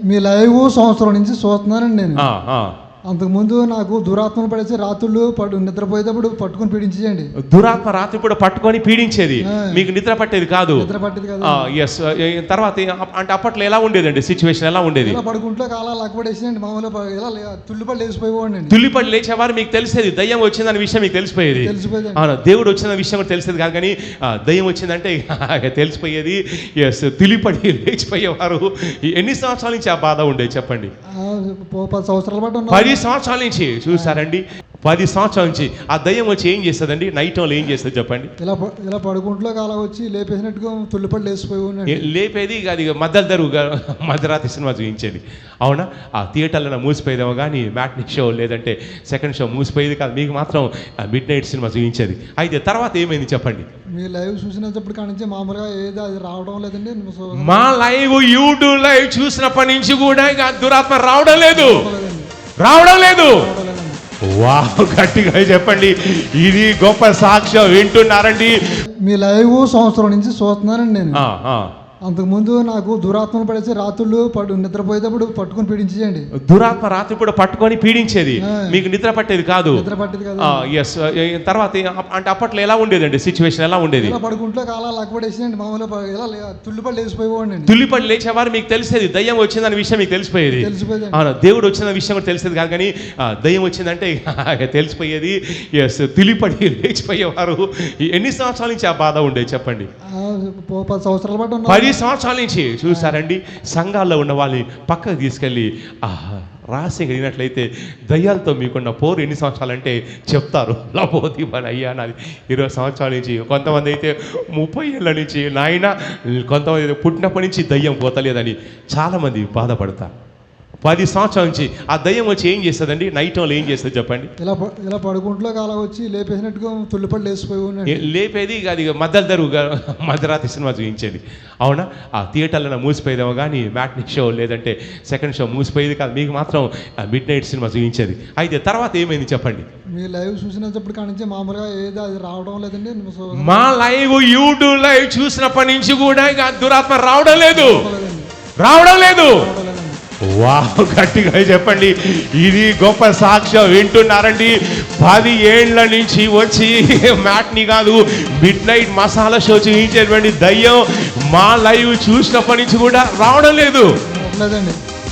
మీ live సంవత్సరం నుంచి చూస్తున్నానండి నేను. అంతకుముందు నాకు దురాత్మను పడేసి రాత్రులు నిద్రపోయేటప్పుడు పట్టుకొని పీడించేయండి. దురాత్మ రాత్రి కూడా పట్టుకొని పీడించేది, మీకు నిద్ర పట్టేది కాదు. ఎస్. తర్వాత అంటే అప్పట్లో ఎలా ఉండేదండి సిచ్యువేషన్, ఎలా ఉండేది? పడుకుంట్లో అలా లక్కపడేసేయండి, మామూలుగా ఇలా తుల్లిపడి లేచిపోయేవాడిని. తుల్లిపడి లేచేవారు, మీకు తెలిసేది దయ్యం వచ్చిందన్న విషయం మీకు తెలిసిపోయేది. దేవుడు వచ్చిన విషయం కూడా తెలిసేది కాదు, కానీ దయ్యం వచ్చిందంటే తెలిసిపోయేది. ఎస్, తుల్లిపడి లేచిపోయేవారు. ఎన్ని సంవత్సరాల నుంచి ఆ బాధ ఉండేది చెప్పండి? 10 సంవత్సరాల పాటు 10 సంవత్సరాల నుంచి చూసారండి. 10 సంవత్సరాల నుంచి ఆ దయ్యం వచ్చి ఏం చేస్తుందండి? నైట్ టైంలో ఏం చేస్తుంది చెప్పండి? ఇలా పడుకుంట్లో అలా వచ్చి లేపేసినట్టుగా తుల్లిపడి లేచిపోయి లేపేది. అది మధ్యలో దరువుగా మధ్యరాత్రి సినిమా చూపించేది. అవునా? ఆ థియేటర్లో మూసిపోయేదేమో కానీ మ్యాట్నీ షో లేదంటే సెకండ్ షో మూసిపోయేది కాదు, మీకు మాత్రం మిడ్ నైట్ సినిమా చూపించేది. అయితే తర్వాత ఏమైంది చెప్పండి? మీ లైవ్ చూసినప్పుడు కాడి నుంచి మామూలుగా ఏదో అది రావడం లేదండి. మా లైవ్ యూట్యూబ్ లైవ్ చూసినప్పటి నుంచి కూడా ఇక దురాత్మ రావడం లేదు. వావ్, గట్టిగా చెప్పండి. ఇది గొప్ప సాక్ష్యం. వింటున్నారండి? మీ లైవ్ సంవత్సరం నుంచి చూస్తున్నానండి నేను. అంతకుముందు నాకు దురాత్మను పడేసి రాత్రులు నిద్రపోయేటప్పుడు పట్టుకొని పీడించేయండి. దురాత్మ రాత్రి కూడా పట్టుకొని పీడించేది, మీకు నిద్ర పట్టేది కాదు. ఎస్. తర్వాత అంటే అప్పట్లో ఎలా ఉండేదండి సిచ్యువేషన్, ఎలా ఉండేది? పడుకుంట్లో అలా లక్కపడేసేయండి, మామూలుగా ఇలా తుల్లిపడి లేచిపోయేవాడిని. తుల్లిపడి లేచేవారు, మీకు తెలిసేది దయ్యం వచ్చిందన్న విషయం మీకు తెలిసిపోయేది. దేవుడు వచ్చిన విషయం కూడా తెలిసేది కాదు, కానీ దయ్యం వచ్చిందంటే తెలిసిపోయేది. ఎస్, తుల్లిపడి లేచిపోయేవారు. ఎన్ని సంవత్సరాల నుంచి ఆ బాధ ఉండేది చెప్పండి? 10 సంవత్సరాల పాటు 10 సంవత్సరాల నుంచి చూసారండి. సంఘాల్లో ఉన్న వాళ్ళని పక్కకు తీసుకెళ్ళి రహస్యం కలిగినట్లయితే దయ్యాలతో మీకున్న పోరు ఎన్ని సంవత్సరాలు అంటే చెప్తారు. లపోతి మన అయ్యా నాది 20 సంవత్సరాల నుంచి, కొంతమంది అయితే 30 ఏళ్ళ నుంచి, నాయన కొంతమంది అయితే పుట్టినప్పటి నుంచి దయ్యం పోతలేదని చాలామంది బాధపడతారు. 10 సంవత్సరాల నుంచి ఆ దయ్యం వచ్చి ఏం చేస్తుందండి? నైట్ టైంలో ఏం చేస్తుంది చెప్పండి? ఇలా పడుకుంట్లో అలా వచ్చి లేపేసినట్టుగా తుల్లిపడి లేచిపోయి లేపేది. అది మధ్యలో దరువుగా మధ్యరాత్రి సినిమా చూపించేది. అవునా? ఆ థియేటర్లో మూసిపోయేదేమో కానీ మ్యాట్నీ షో లేదంటే సెకండ్ షో మూసిపోయేది కాదు, మీకు మాత్రం మిడ్ నైట్ సినిమా చూపించేది. అయితే తర్వాత ఏమైంది చెప్పండి? మీ లైవ్ చూసినప్పుడు కాడి నుంచి మామూలుగా ఏదో అది రావడం లేదండి. మా లైవ్ యూట్యూబ్ లైవ్ చూసినప్పటి నుంచి కూడా ఇక దురాత్మ రావడం లేదు. వావ్, గట్టిగా చెప్పండి. ఇది గొప్ప సాక్ష్యం. వింటున్నారండి? 10 ఏళ్ల నుంచి వచ్చి మ్యాట్నీ కాదు, మిడ్ నైట్ మసాలా షో చూపించేటువంటి దయ్యం మా లైవ్ చూసినప్పటి నుంచి కూడా రావడం లేదు.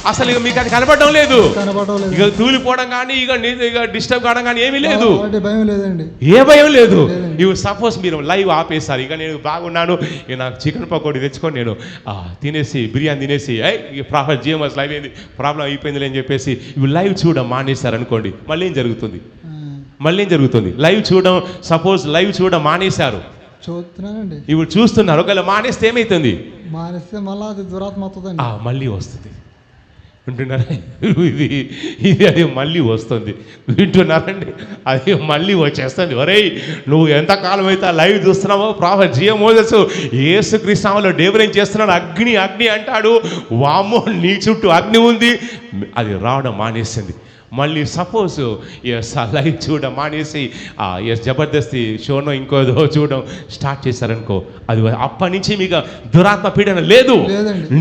అసలు ఇక మీకు అది కనపడడం లేదు. ఇక తూలిపోవడం కానీ ఇక డిస్టర్బ్ కావడం కానీ ఏమీ లేదు. ఏ భయం లేదు. ఇవి సపోజ్ మీరు లైవ్ ఆపేస్తారు, ఇక నేను బాగున్నాను, ఇక నాకు చికెన్ పకోడీ తెచ్చుకొని నేను తినేసి బిర్యానీ తినేసి ప్రాబ్లం జిఎంఎస్ లైవ్ అయింది, ప్రాబ్లం అయిపోయింది అని చెప్పేసి ఇవి లైవ్ చూడడం మానేస్తారు అనుకోండి, మళ్ళీ ఏం జరుగుతుంది? లైవ్ చూడడం, సపోజ్ లైవ్ చూడడం మానేశారు, ఇప్పుడు చూస్తున్నారు, ఒకవేళ మానేస్తే ఏమైతుంది? మళ్ళీ వస్తుంది. వింటున్నారా? ఇది అది మళ్ళీ వస్తుంది. వింటున్నారండి? అది మళ్ళీ వచ్చేస్తుంది. ఒరేయ్, నువ్వు ఎంతకాలం అయితే లైవ్ చూస్తున్నావో, ప్రాఫెట్ జిఎం మోసెస్ యేసుక్రీస్తులో డెలివరీ చేస్తున్నాడు, అగ్ని అంటాడు. వామ్మో, నీ చుట్టూ అగ్ని ఉంది. అది రావడం మానేసింది. మళ్ళీ సపోజ్ లైవ్ చూడడం మానేసి జబర్దస్తి షోనో ఇంకోదో చూడడం స్టార్ట్ చేశారనుకో, అది అప్పటి నుంచి మీకు దురాత్మ పీడన లేదు.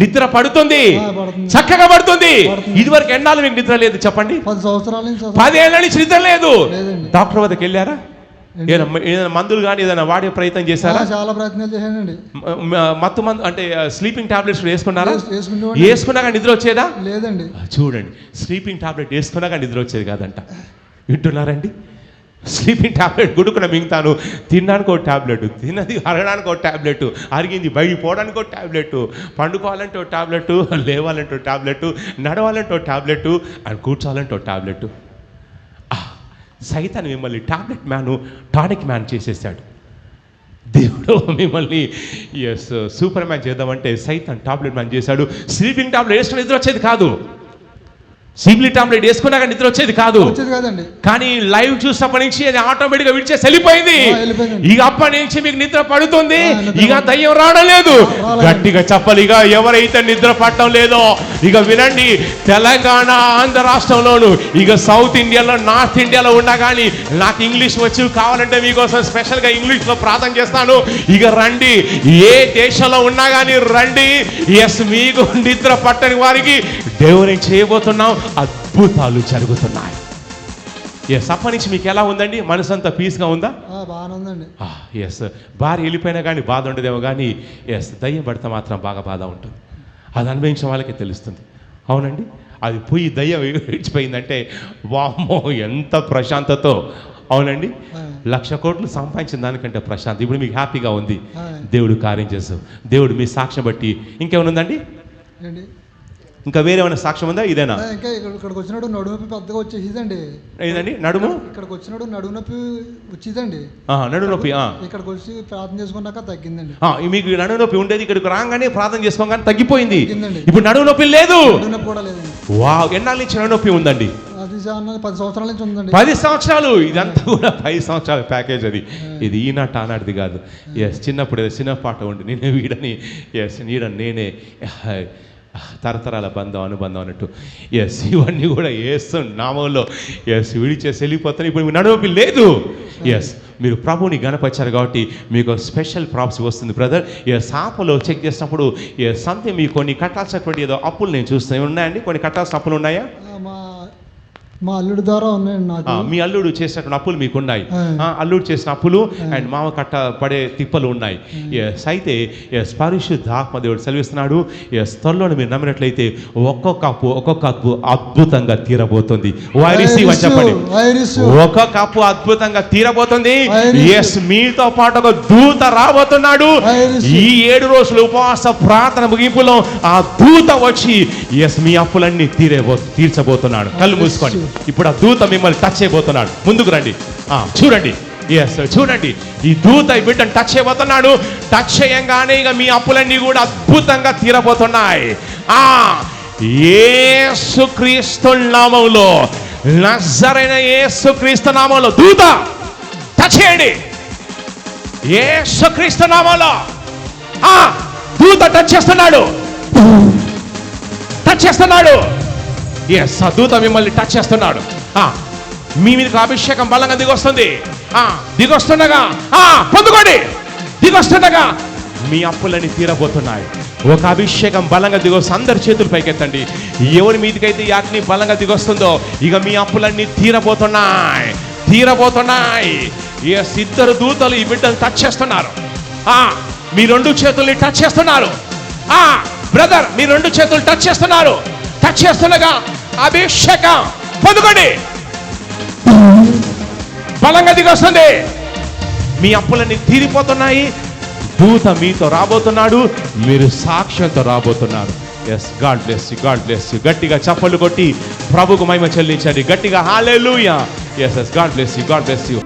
నిద్ర పడుతుంది, చక్కగా పడుతుంది. ఇదివరకు ఎన్నాళ్ళు మీకు నిద్ర లేదు చెప్పండి? 10 ఏళ్ళ నుంచి నిద్ర లేదు. డాక్టర్ వద్దకు వెళ్ళారా? ఏదైనా మందులు కానీ ఏదైనా వాడే ప్రయత్నం చేశారా? చాలా ప్రయత్నాలు చేశానండి. మత్తు మందు అంటే స్లీపింగ్ టాబ్లెట్స్ వేసుకున్నారా? వేసుకున్నాక నిద్ర వచ్చేదా? లేదండి. చూడండి, స్లీపింగ్ టాబ్లెట్ వేసుకున్నాక నిద్ర వచ్చేది కాదంట. వింటున్నారండి? స్లీపింగ్ టాబ్లెట్ గుడుకున్న మింగుతాను, తినడానికి ఒక టాబ్లెట్, తిన్నది అరగడానికి ఒక టాబ్లెట్, అరిగింది బయటికి పోవడానికి ఒక టాబ్లెట్, పండుకోవాలంటే ఒక టాబ్లెట్, లేవాలంటే ఒక టాబ్లెట్, నడవాలంటే ఒక టాబ్లెట్, అండ్ కూర్చోవాలంటే ఒక టాబ్లెట్. సైతాన్ని మిమ్మల్ని టానిక్ మ్యాన్ చేసేసాడు. దేవుడు మిమ్మల్ని సూపర్ మ్యాన్ చేద్దామంటే సైతాన్ టాబ్లెట్ మ్యాన్ చేశాడు. స్లీపింగ్ టాబ్లెట్ వేసుకుని నిద్ర వచ్చేది కాదు. సిబ్లి టాబ్లెట్ వేసుకున్నాక నిద్ర వచ్చేది కాదు. వచ్చేది కాదండి. కానీ లైవ్ చూసినప్పటి నుంచి అది ఆటోమేటిక్ గా విడిచేసి వెళ్ళిపోయింది. వెళ్ళిపోయిందండి. ఇక అప్పటి నుంచి మీకు నిద్ర పడుతుంది, నిద్ర ఇక దయ్యం రావడం లేదు. రాలేదు. గట్టిగా చెప్పాలి. ఇక ఎవరైతే నిద్ర పట్టడం లేదో ఇక వినండి, తెలంగాణ ఆంధ్ర రాష్ట్రంలోను ఇక సౌత్ ఇండియాలో నార్త్ ఇండియాలో ఉన్నా కానీ నాకు ఇంగ్లీష్ వచ్చి కావాలంటే మీకోసం స్పెషల్ గా ఇంగ్లీష్ లో ప్రార్థన చేస్తాను. ఇక రండి, ఏ దేశంలో ఉన్నా కానీ రండి. ఎస్, మీకు నిద్ర పట్టని వారికి దేవుని చేయబోతున్నాం, అద్భుతాలు జరుగుతున్నాయి. ఎస్, అప్పటి నుంచి మీకు ఎలా ఉందండి? మనసు అంతా పీస్గా ఉందా? బాగానే ఉందండి. ఎస్, భార్య వెళ్ళిపోయినా కానీ బాధ ఉండదేమో, కానీ ఎస్ దయ్యం పడితే మాత్రం బాగా బాధ ఉంటుంది. అది అనుభవించిన వాళ్ళకే తెలుస్తుంది. అవునండి, అది పోయి దయ్యం విడిచిపోయిందంటే వామ్మో ఎంత ప్రశాంతతో. అవునండి, 1,00,000 కోట్లు సంపాదించిన దానికంటే ప్రశాంత్. ఇప్పుడు మీకు హ్యాపీగా ఉంది. దేవుడు కార్యం చేస్తాం. దేవుడు మీ సాక్ష్యం బట్టి ఇంకేమైనా ఉందండి? ఇంకా వేరే ఏమైనా సాక్ష్యం ఉందా? ఇదేనా? ఇంకా ఇక్కడికి వచ్చినాడు నడుము నొప్పి పెద్దగా వచ్చేదండి. ఏదండి నడుము? ఇక్కడికి వచ్చినాడు నడుము నొప్పి వచ్చేదండి. నడుము నొప్పి ఇక్కడికి వచ్చి ప్రార్థన చేసుకున్నాక తగ్గిందండి. మీకు నడుము నొప్పి ఉండేది, ఇక్కడికి రాగానే ప్రార్థన చేసుకోగానే తగ్గిపోయింది. ఇప్పుడు నడుము నొప్పి లేదు. నడుము నొప్పి కూడా లేదండి. వావ్, ఎన్నాళ్ళ నుంచి నడుము నొప్పి ఉందండి? 10 సంవత్సరాల నుంచి ఉందండి. 10 సంవత్సరాలు. ఇదంతా కూడా 10 సంవత్సరాల ప్యాకేజ్. అది ఇది ఈనాట ఆనాటిది కాదు. ఎస్, చిన్నప్పుడు ఏదో చిన్న పాట ఉండి నేనే వీడని, ఎస్ నీడని నేనే, తరతరాల బంధం అనుబంధం అన్నట్టు. ఎస్, ఇవన్నీ కూడా యేసు నామంలో ఎస్ విడిచేసి వెళ్ళిపోతాను. ఇప్పుడు మీ నడుమొప్పి లేదు. ఎస్, మీరు ప్రభుని గణపరిచారు కాబట్టి మీకు స్పెషల్ ప్రాప్స్ వస్తుంది బ్రదర్. ఎస్, ఆపలో చెక్ చేసినప్పుడు ఎస్ సంథింగ్ మీకు కొన్ని కట్టాల్సినటువంటి ఏదో అప్పులు నేను చూస్తాను. ఉన్నాయండి కొన్ని కట్టాల్సిన అప్పులు ఉన్నాయా? మా అల్లుడి ద్వారా ఉన్నాయండి నాకు. మీ అల్లుడు చేసినటువంటి అప్పులు మీకు ఉన్నాయి. అల్లుడు చేసిన అప్పులు అండ్ మామ కట్ట పడే తిప్పలు ఉన్నాయి. ఎస్, అయితే ఎస్ పరిశుద్ధాత్మ దేవుడు సెలవిస్తున్నాడు. ఎస్, త్వరలో మీరు నమ్మినట్లయితే ఒక్కొక్క అప్పు అద్భుతంగా తీరబోతుంది. చెప్పండి, ఒక్కొక్క అప్పు అద్భుతంగా తీరబోతుంది. ఎస్, మీతో పాటు ఒక దూత రాబోతున్నాడు. ఈ 7 రోజులు ఉపవాస ప్రార్థన ముగింపులో ఆ దూత వచ్చి ఎస్ మీ అప్పులన్నీ తీర్చబోతున్నాడు. కళ్ళు మూసుకోండి. ఇప్పుడు ఆ దూత మిమ్మల్ని టచ్ చేయబోతున్నాడు. ముందుకు రండి, చూడండి. ఎస్, చూడండి, ఈ దూత ఈ బిడ్డను టచ్ చేయబోతున్నాడు. టచ్ చేయంగానే ఇక మీ అప్పులన్నీ కూడా అద్భుతంగా తీరబోతున్నాయి. యేసుక్రీస్తు నామములో, నజరైన యేసుక్రీస్తు నామములో దూత టచ్ చేయండి. యేసుక్రీస్తు నామములో దూత టచ్ చేస్తున్నాడు. టచ్ చేస్తున్నాడు. ఎస్, ఆ దూత మిమ్మల్ని టచ్ చేస్తున్నాడు. మీ మీదకి అభిషేకం బలంగా దిగొస్తుంది. దిగొస్తుండగా పొందుకోండి. దిగొస్తుండగా మీ అప్పులన్నీ తీరబోతున్నాయి. ఒక అభిషేకం బలంగా దిగొస్తుంది. అందరి చేతులు పైకెత్తండి. ఎవరి మీదకైతే ఈ అగ్ని బలంగా దిగొస్తుందో ఇక మీ అప్పులన్నీ తీరబోతున్నాయి. ఎస్, 2 దూతలు ఈ బిడ్డలు టచ్ చేస్తున్నారు. మీ 2 చేతుల్ని టచ్ చేస్తున్నారు. బ్రదర్, మీ 2 చేతులు టచ్ చేస్తున్నారు. టచ్ చేస్తుండగా అభిషేకం పొందుకోండి. బలంగా దిగొస్తుంది. మీ అప్పులన్నీ తీరిపోతున్నాయి. దూత మీతో రాబోతున్నాడు. మీరు సాక్ష్యంతో రాబోతున్నారు. Yes, God bless you, God bless you. గట్టిగా చప్పట్లు కొట్టి ప్రభుకు మహిమ చెల్లించండి. గట్టిగా హల్లెలూయా. Yes, God bless you, God bless you.